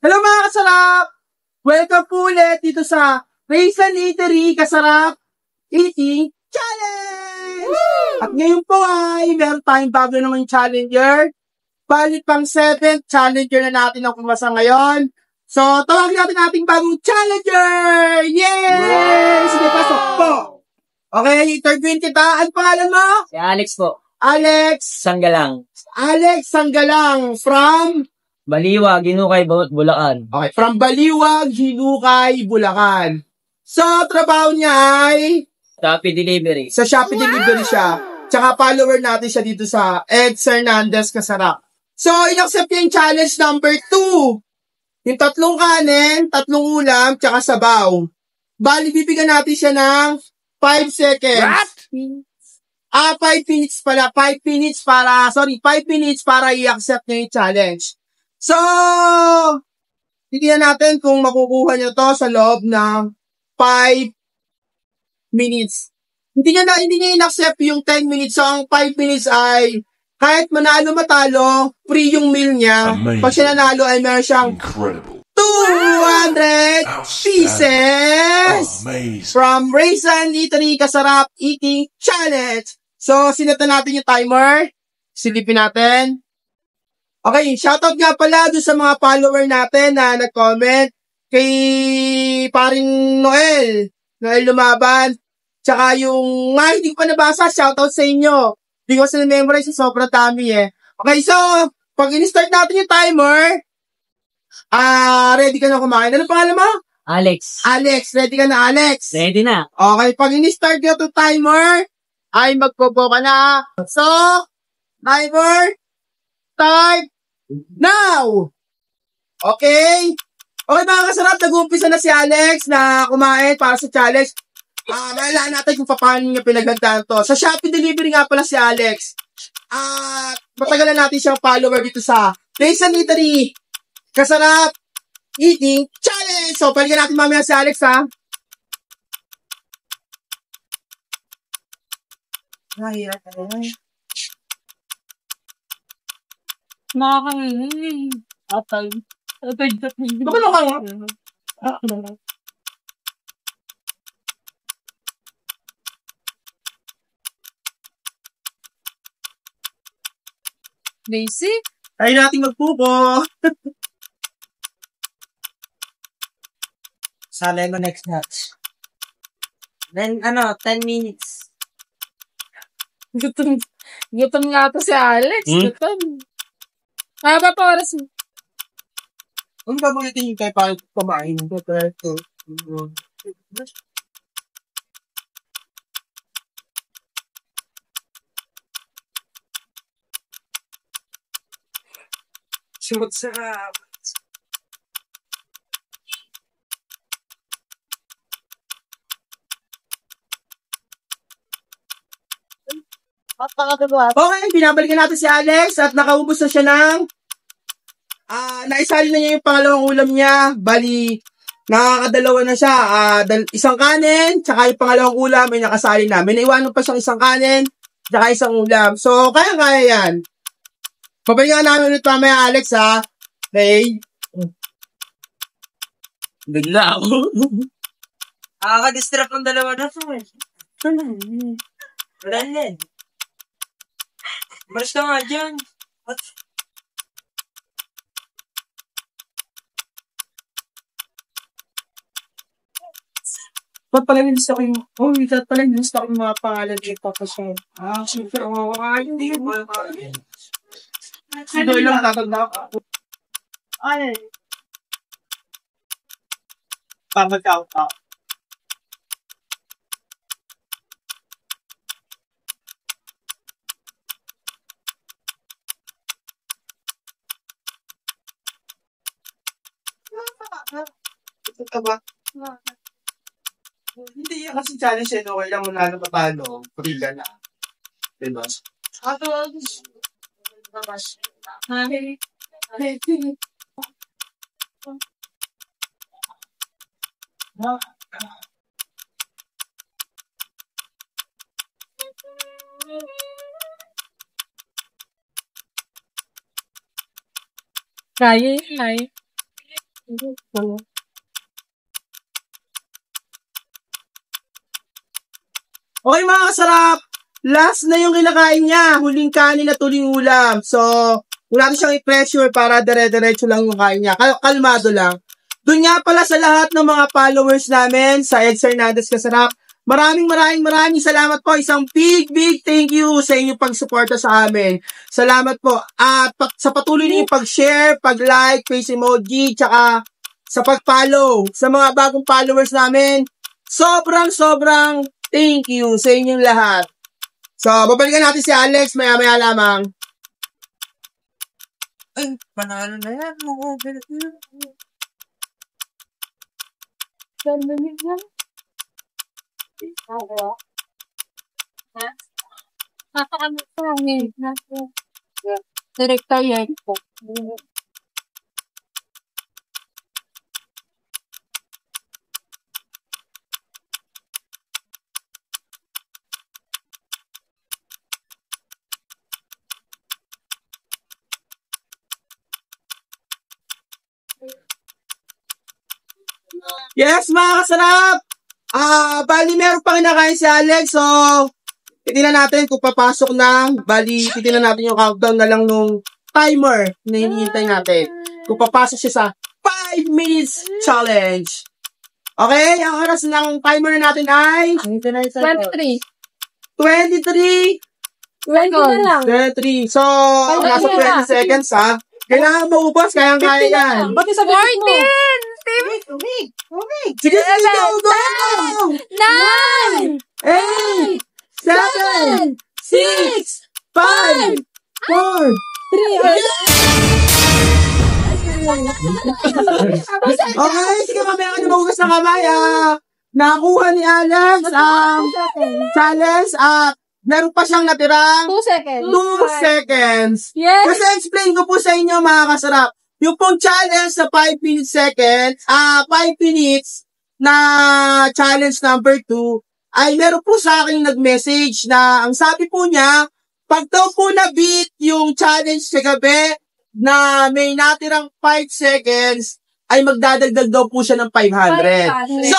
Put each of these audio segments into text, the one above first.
Hello mga kasarap! Welcome po ulit dito sa Raisin Eatery Kasarap Eating Challenge! Woo! At ngayon po ay meron tayong bago naman challenger. Bali pang 7th challenger na natin ang pumasa ngayon. So, tawagin natin ating bagong challenger! Yay! Sige, pasok po! Okay, interviewin kita. Ano pangalan mo? Si Alex po. Alex Sanggalang. From? Baliwa, Ginukay, Bulacan. Okay, from Baliwag, Hinukay, Bulacan. So, trabaho niya ay Shopee Delivery. sa Shopee Delivery siya. Tsaka follower natin siya dito sa Eds Hernandez Kasarap. So, in-accept niya yung challenge number 2. Yung 3 kanin, 3 ulam, tsaka sabaw. Bali, bibigyan natin siya ng 5 seconds. What? 5 minutes pala. 5 minutes para i-accept niya yung challenge. So, tingnan natin kung makukuha nyo to sa loob ng 5 minutes. Hindi niya in-accept yung 10 minutes. So, ang 5 minutes ay kahit manalo matalo, free yung meal niya. Amazing. Pag siya nanalo ay meron siyang Incredible. 200 pieces Amazing. from Raisin Eatery Kasarap Eating Challenge. So, sinatan natin yung timer. Silipin natin. Okay, shoutout nga pala doon sa mga follower natin na nag-comment kay paring Noel Lumaban. Tsaka yung hindi ko pa nabasa, shoutout sa inyo. Hindi ko sa memorize, sobrang dami eh. Okay, so, pag in-start natin yung timer, ready ka na kumain. Ano pangalan mo? Alex. Alex, ready ka na Alex? Ready na. Okay, pag in-start nyo itong timer, ay magpopo ka na. So, timer, start now! Okay? Okay mga kasarap, nag-uumpisa na si Alex na kumain para sa challenge. Malalaman natin kung paano niya pinaghandaan to. Sa Shopee Delivery nga pala si Alex. Matagal na natin siyang follower dito sa Raisin Eatery Kasarap Eating Challenge. So, paligyan natin mamaya si Alex ha. Mahirap ka rin. Nakakangin. Atay. Baka na ka nga. Basic? Tayo natin magpupo. Sala mo next match. Then, 10 minutes. Gutom nga to si Alex. Gutom. Haba pa oras mo. Ano ba mga tingin kayo para kumain? Simot sarap. Okay, binabalikan natin si Alex at nakaubos na siya ng naisali na niya yung pangalawang ulam niya. Bali, nakakadalawa na siya. Isang kanin, tsaka yung pangalawang ulam ay nakasali na. May naiwanan pa siyang isang kanin, tsaka isang ulam. So, kaya yan. Babalikan namin ulit mamaya, Alex, ha? Okay? Bigla ako. Nakaka-distract ng dalawa na to eh. Wala yan. Maras ka nga dyan. What? Ba't pala nilista ko yung... ba't pala nilista ko yung mga pangalan dito kasi... super ako makakain. Hindi ko makakain. Doon lang tatanda ako. Ano? Pamagkauta ako. Ito ka ba? Hindi yan kasi challenge eh, no? Kailang manalo patalo, free ka na. Diba? Kaya yun, ay. Okay mga kasarap, last na yung kinakain niya, huling kanin at huling ulam. So, kung natin siyang i-pressure para dire-diretso lang yung kain niya, kalmado lang. Doon nga pala sa lahat ng mga followers namin sa Eds Hernandez Kasarap, maraming salamat po. Isang big thank you sa inyong pagsuporta sa amin. Salamat po. At sa patuloy niyo pag-share, pag-like, face emoji, tsaka sa pag-follow sa mga bagong followers namin. Sobrang thank you sa inyong lahat. So, babalikan natin si Alex maya-maya lamang. Ay, panalo na yan. Director yan po. Yes, mga kasarap! Bali, meron pa kinakain si Alex, so, titignan natin kung papasok na. Bali, titignan natin yung countdown na lang nung timer na hinihintay natin. Kung papasok siya sa 5 minutes challenge. Okay, ang oras ng timer natin ay 23. 23. 20 na lang. 23. So, nasa 20 seconds ha. Kailangan maubos, kayang-kaya yan. Ba't isa 14! Sige, sige, go! 9! 8, 7, 6, 5, 4, 3, Okay, sige, mamaya ka na magugas ng kamay. Nakuha ni Alex ang challenge. Meron pa siyang natirang 2 seconds. 2 seconds. Yes! Kasi explain ko po sa inyo mga kasarap. Yung pong challenge sa 5 minutes seconds, 5 minutes na challenge number 2, ay meron po sa akin nag-message na ang sabi po niya, pag daw po na-beat yung challenge kagabi na may natirang 5 seconds, ay magdadagdag daw po siya ng 500. So,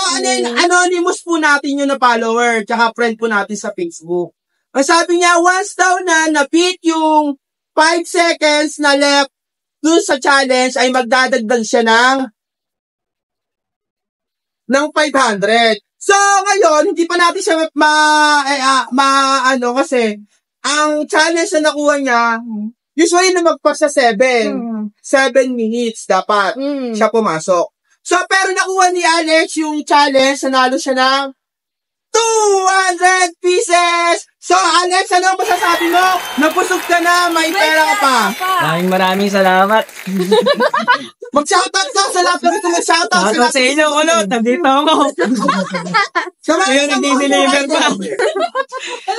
anonymous po natin yun na follower, tsaka friend po natin sa Facebook. Ang sabi niya, once daw na na-beat yung 5 seconds na left dun sa challenge, ay magdadagdag siya ng 500. So, ngayon, hindi pa natin siya kasi, ang challenge na nakuha niya, usually na magpas sa 7 minutes dapat siya pumasok. So, pero nakuha ni Alex yung challenge, nanalo siya ng 200 pieces! So, Alex, ano ang masasabi mo? Napusog ka na, may pera ka pa. Maraming salamat. Mag-shoutout ka sa lahat ng gusto mag-shoutout. Shoutout sa inyo, kulot. Nandito ako. Ngayon, nagdi-deliver pa.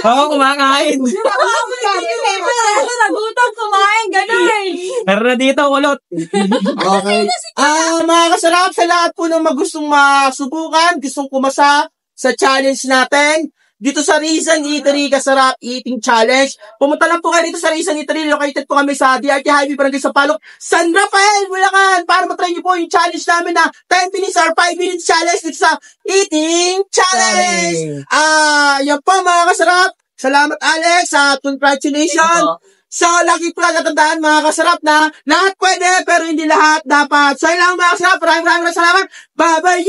Oo, kumakain. Nagutom kumain, gano'n. Pero na dito, kulot. Okay. Mga kasarap, sa lahat po ng magustong masubukan, gustong kumasa sa challenge natin, dito sa Rizal Eatery Kasarap Eating Challenge. Pumunta lang po kayo dito sa Rizal Eatery. Located po kami sa DRT Highway Barangay Sampaloc, San Rafael, Bulacan. Para matry nyo po yung challenge namin na 10 minutes or 5 minutes challenge dito sa Eating Challenge. Yan po mga kasarap. Salamat Alex. Congratulations. So, lagi po natatandaan mga kasarap na lahat pwede pero hindi lahat dapat. So, yun lang mga kasarap. Maraming salamat. Bye-bye!